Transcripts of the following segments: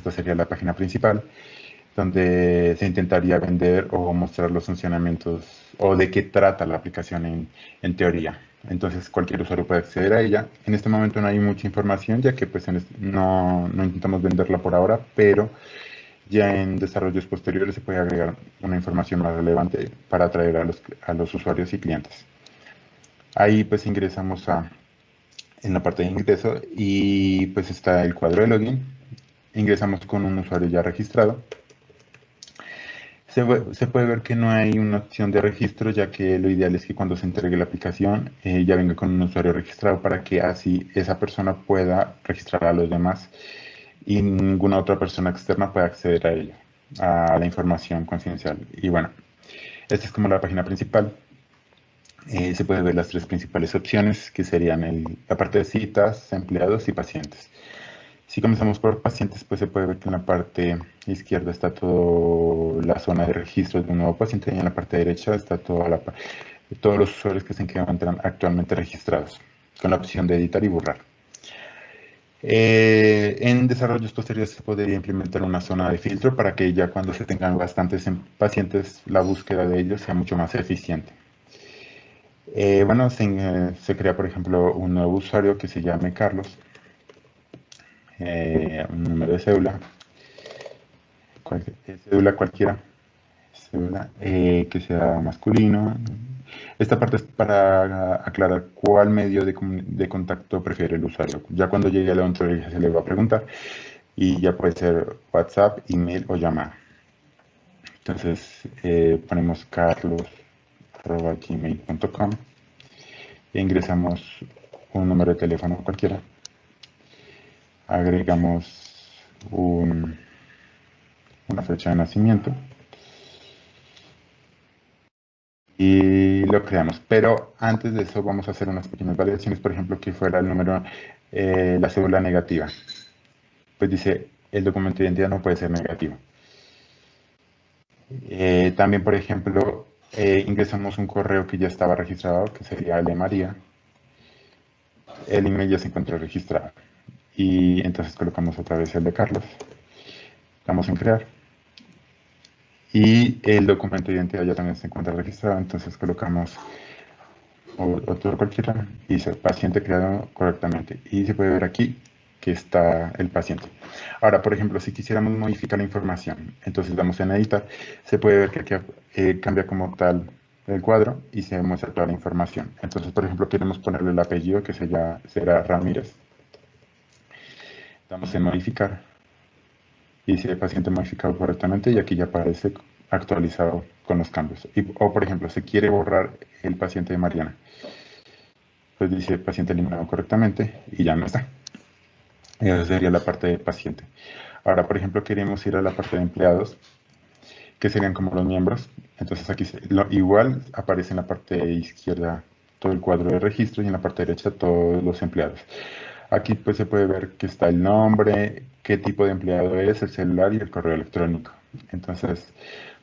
esta sería la página principal, donde se intentaría vender o mostrar los funcionamientos o de qué trata la aplicación en teoría. Entonces cualquier usuario puede acceder a ella. En este momento no hay mucha información, ya que pues no intentamos venderla por ahora, pero ya en desarrollos posteriores se puede agregar una información más relevante para atraer a los usuarios y clientes. Ahí pues ingresamos en la parte de ingreso y pues está el cuadro de login. Ingresamos con un usuario ya registrado. Se puede ver que no hay una opción de registro, ya que lo ideal es que cuando se entregue la aplicación ya venga con un usuario registrado para que así esa persona pueda registrar a los demás y ninguna otra persona externa pueda acceder a ella, a la información confidencial. Y bueno, esta es como la página principal. Se puede ver las tres principales opciones, que serían la parte de citas, empleados y pacientes. Si comenzamos por pacientes, pues se puede ver que en la parte izquierda está toda la zona de registro de un nuevo paciente y en la parte derecha está todos los usuarios que se encuentran actualmente registrados, con la opción de editar y borrar. En desarrollos posteriores se podría implementar una zona de filtro para que ya cuando se tengan bastantes pacientes, la búsqueda de ellos sea mucho más eficiente. Bueno, se crea, por ejemplo, un nuevo usuario que se llame Carlos, un número de cédula, cédula cualquiera, cédula, que sea masculino. Esta parte es para aclarar cuál medio de contacto prefiere el usuario. Ya cuando llegue a la ontología se le va a preguntar y ya puede ser WhatsApp, email o llamada. Entonces ponemos carlos@gmail.com e ingresamos un número de teléfono cualquiera. Agregamos una fecha de nacimiento y lo creamos. Pero antes de eso vamos a hacer unas pequeñas variaciones, por ejemplo, que fuera el número, la cédula negativa. Pues dice, el documento de identidad no puede ser negativo. También, por ejemplo, ingresamos un correo que ya estaba registrado, que sería el de María. El email ya se encuentra registrado. Y entonces colocamos otra vez el de Carlos. Damos en crear. Y el documento de identidad ya también se encuentra registrado, entonces colocamos otro cualquiera y dice paciente creado correctamente. Y se puede ver aquí que está el paciente. Ahora, por ejemplo, si quisiéramos modificar la información, entonces damos en editar, se puede ver que aquí cambia como tal el cuadro y se muestra toda la información. Entonces, por ejemplo, queremos ponerle el apellido que será Ramírez. Damos en modificar y dice paciente modificado correctamente y aquí ya aparece actualizado con los cambios. O por ejemplo, se quiere borrar el paciente de Mariana. Pues dice paciente eliminado correctamente y ya no está. Esa sería la parte de paciente. Ahora, por ejemplo, queremos ir a la parte de empleados, que serían como los miembros. Entonces aquí igual aparece en la parte izquierda todo el cuadro de registro y en la parte derecha todos los empleados. Aquí pues se puede ver que está el nombre, qué tipo de empleado es, el celular y el correo electrónico. Entonces,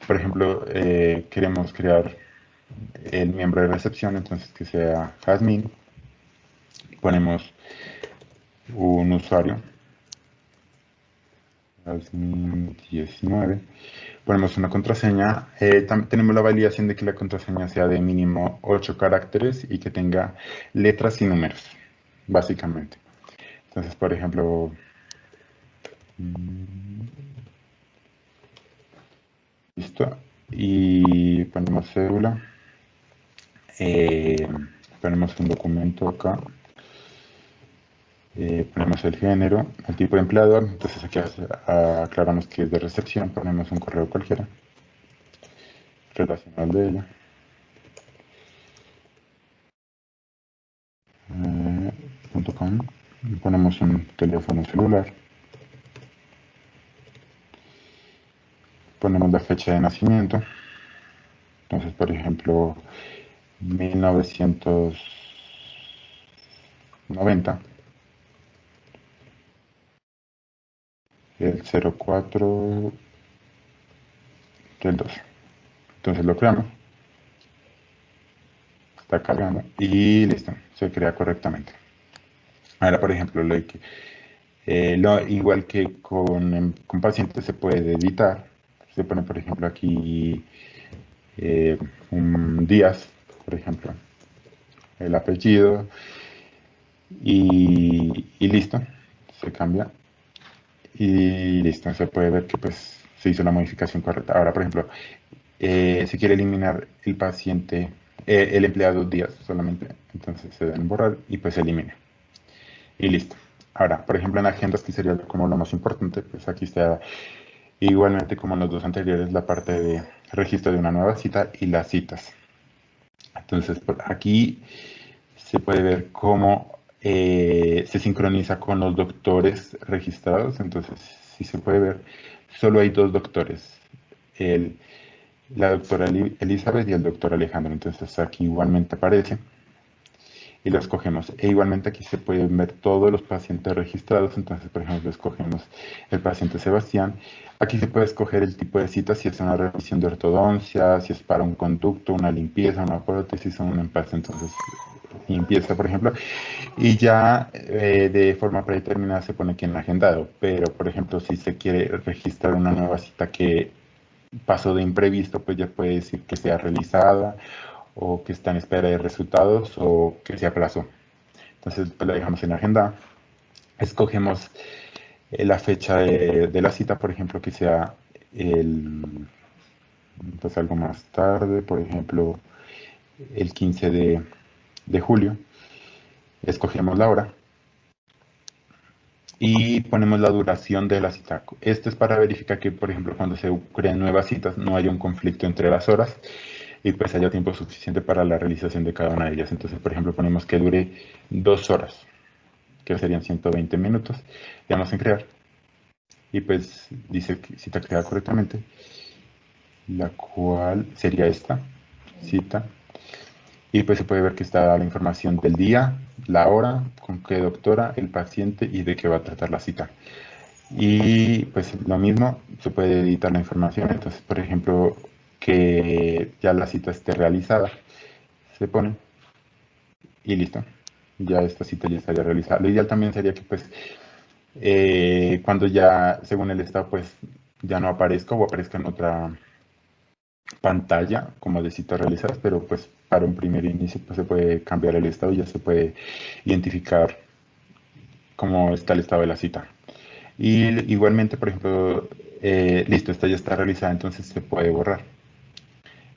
por ejemplo, queremos crear el miembro de recepción, entonces que sea Jasmine. Ponemos un usuario, Jasmine 19. Ponemos una contraseña. Tenemos la validación de que la contraseña sea de mínimo 8 caracteres y que tenga letras y números, básicamente. Entonces, por ejemplo, listo. Y ponemos cédula. Ponemos un documento acá. Ponemos el género, el tipo de empleador. Entonces aquí aclaramos que es de recepción. Ponemos un correo cualquiera relacional de ella. .com. Ponemos un teléfono celular. Ponemos la fecha de nacimiento. Entonces, por ejemplo, 1990. El 04 del 12. Entonces lo creamos. Está cargando y listo. Se crea correctamente. Ahora, por ejemplo, Igual que con pacientes se puede editar. Se pone, por ejemplo, aquí un Díaz, por ejemplo, el apellido y listo, se cambia y listo, se puede ver que pues se hizo la modificación correcta. Ahora, por ejemplo, se quiere eliminar el paciente, el empleado Díaz solamente, entonces se deben borrar y pues se elimina y listo. Ahora, por ejemplo, en agendas, que sería como lo más importante, pues aquí está igualmente como en los dos anteriores la parte de registro de una nueva cita y las citas. Entonces, aquí se puede ver cómo se sincroniza con los doctores registrados. Entonces, si se puede ver, solo hay dos doctores, el, la doctora Elizabeth y el doctor Alejandro. Entonces, aquí igualmente aparece y lo escogemos. E igualmente aquí se pueden ver todos los pacientes registrados. Entonces, por ejemplo, escogemos el paciente Sebastián. Aquí se puede escoger el tipo de cita, si es una revisión de ortodoncia, si es para un conducto, una limpieza, una prótesis o un empaste. Entonces, limpieza, por ejemplo, y ya de forma predeterminada se pone aquí en agendado. Pero, por ejemplo, si se quiere registrar una nueva cita que pasó de imprevisto, pues ya puede decir que sea realizada o que está en espera de resultados o que se aplazó. Entonces pues, la dejamos en agenda. Escogemos la fecha de la cita, por ejemplo, que sea pues algo más tarde, por ejemplo, el 15 de julio. Escogemos la hora y ponemos la duración de la cita. Esto es para verificar que, por ejemplo, cuando se creen nuevas citas no haya un conflicto entre las horas y pues haya tiempo suficiente para la realización de cada una de ellas. Entonces, por ejemplo, ponemos que dure 2 horas, que serían 120 minutos. Le damos en crear y pues dice que cita creada correctamente, la cual sería esta cita. Y pues se puede ver que está la información del día, la hora, con qué doctora, el paciente y de qué va a tratar la cita. Y pues lo mismo, se puede editar la información. Entonces, por ejemplo, que ya la cita esté realizada, se pone y listo. Ya esta cita ya estaría realizada. Lo ideal también sería que pues cuando ya, según el estado, pues ya no aparezca o aparezca en otra pantalla como de citas realizadas, pero pues para un primer inicio pues se puede cambiar el estado y ya se puede identificar cómo está el estado de la cita. Y igualmente, por ejemplo, listo, esta ya está realizada, entonces se puede borrar.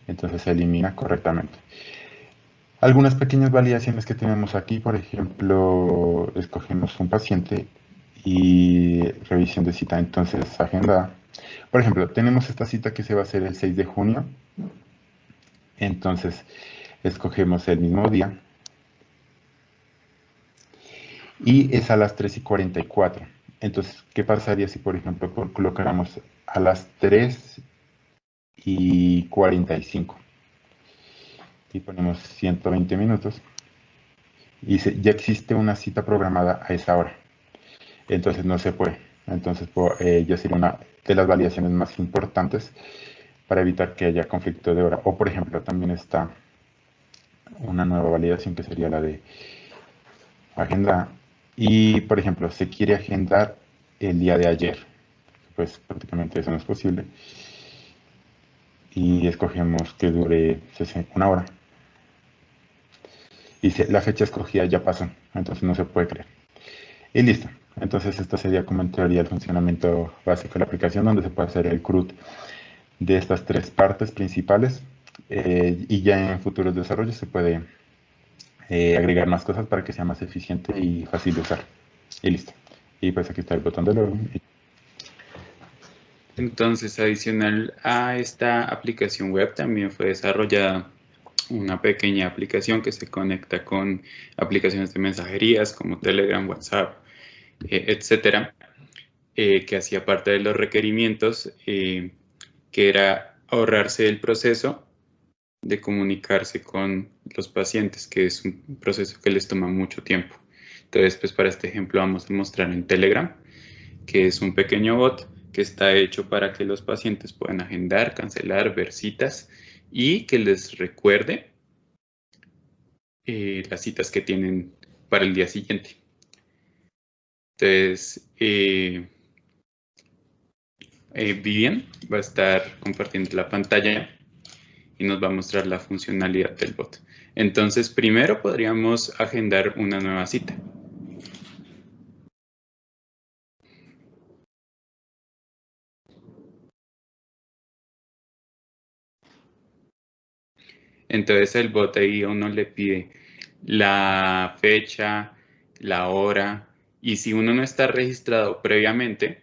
Entonces se elimina correctamente. Algunas pequeñas validaciones que tenemos aquí, por ejemplo, escogemos un paciente y revisión de cita, entonces agenda. Por ejemplo, tenemos esta cita que se va a hacer el 6 de junio, entonces escogemos el mismo día y es a las 3:44. Entonces, ¿qué pasaría si, por ejemplo, colocáramos a las 3:45 y ponemos 120 minutos? Y ya existe una cita programada a esa hora. Entonces no se puede. Entonces ya sería una de las validaciones más importantes para evitar que haya conflicto de hora. O por ejemplo, también está una nueva validación que sería la de agenda. Y por ejemplo, se quiere agendar el día de ayer. Pues prácticamente eso no es posible. Y escogemos que dure 1 hora. Y la fecha escogida ya pasó. Entonces no se puede creer. Y listo. Entonces esta sería como en teoría el funcionamiento básico de la aplicación, donde se puede hacer el CRUD de estas tres partes principales. Y ya en futuros desarrollos se puede agregar más cosas para que sea más eficiente y fácil de usar. Y listo. Y pues aquí está el botón de login. Entonces, adicional a esta aplicación web, también fue desarrollada una pequeña aplicación que se conecta con aplicaciones de mensajerías como Telegram, WhatsApp, etcétera, que hacía parte de los requerimientos, que era ahorrarse el proceso de comunicarse con los pacientes, que es un proceso que les toma mucho tiempo. Entonces, pues para este ejemplo vamos a mostrar en Telegram, que es un pequeño bot que está hecho para que los pacientes puedan agendar, cancelar, ver citas y que les recuerde las citas que tienen para el día siguiente. Entonces, Vivian va a estar compartiendo la pantalla y nos va a mostrar la funcionalidad del bot. Entonces, primero podríamos agendar una nueva cita. Entonces, el bot ahí a uno le pide la fecha, la hora, y si uno no está registrado previamente,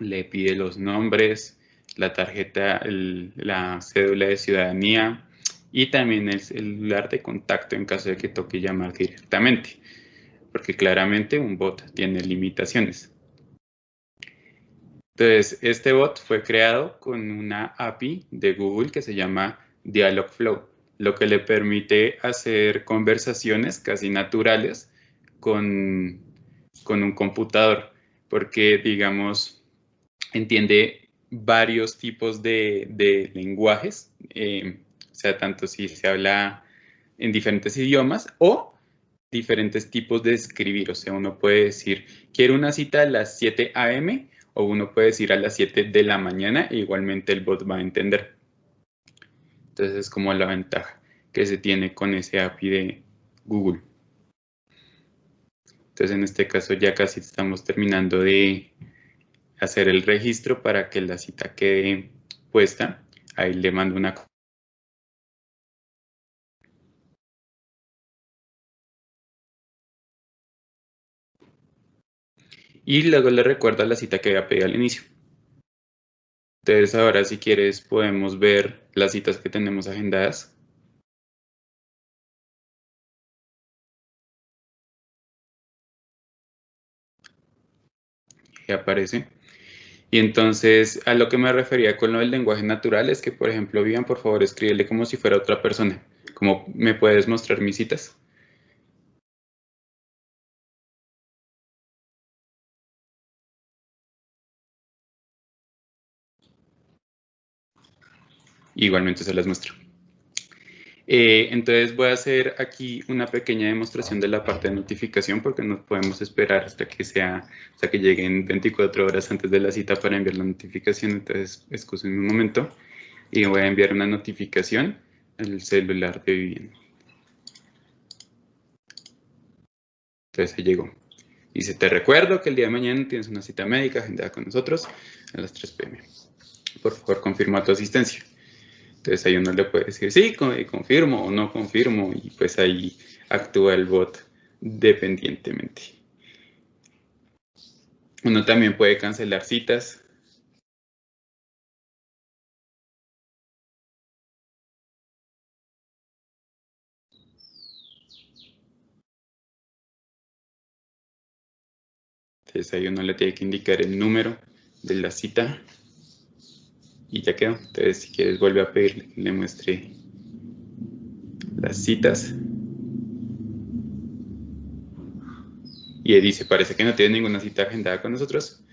le pide los nombres, la tarjeta, la cédula de ciudadanía y también el celular de contacto en caso de que toque llamar directamente, porque claramente un bot tiene limitaciones. Entonces, este bot fue creado con una API de Google que se llama Dialogflow, lo que le permite hacer conversaciones casi naturales con un computador, porque, digamos, entiende varios tipos de lenguajes, o sea, tanto si se habla en diferentes idiomas o diferentes tipos de escribir. O sea, uno puede decir, quiero una cita a las 7 a.m. o uno puede decir a las 7 de la mañana e igualmente el bot va a entender. Entonces es como la ventaja que se tiene con ese API de Google. Entonces en este caso ya casi estamos terminando de hacer el registro para que la cita quede puesta. Ahí le mando una. Y luego le recuerda la cita que había pedido al inicio. Entonces ahora si quieres podemos ver las citas que tenemos agendadas. Que aparece. Y entonces a lo que me refería con lo del lenguaje natural es que, por ejemplo, Vivian, por favor, escríbele como si fuera otra persona. Como, ¿me puedes mostrar mis citas? Igualmente se las muestro. Entonces voy a hacer aquí una pequeña demostración de la parte de notificación porque no podemos esperar hasta que lleguen 24 horas antes de la cita para enviar la notificación. Entonces, excúsenme un momento y voy a enviar una notificación al celular de Vivian. Entonces, ahí llegó. Dice, te recuerdo que el día de mañana tienes una cita médica agendada con nosotros a las 3 p.m. Por favor, confirma tu asistencia. Entonces ahí uno le puede decir, sí, confirmo o no confirmo, y pues ahí actúa el bot dependientemente. Uno también puede cancelar citas. Entonces ahí uno le tiene que indicar el número de la cita y ya quedó. Entonces si quieres vuelve a pedirle que le muestre las citas. Y dice, parece que no tiene ninguna cita agendada con nosotros.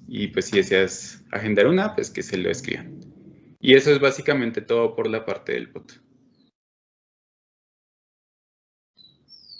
Y pues si deseas agendar una, pues que se lo escriban. Y eso es básicamente todo por la parte del bot.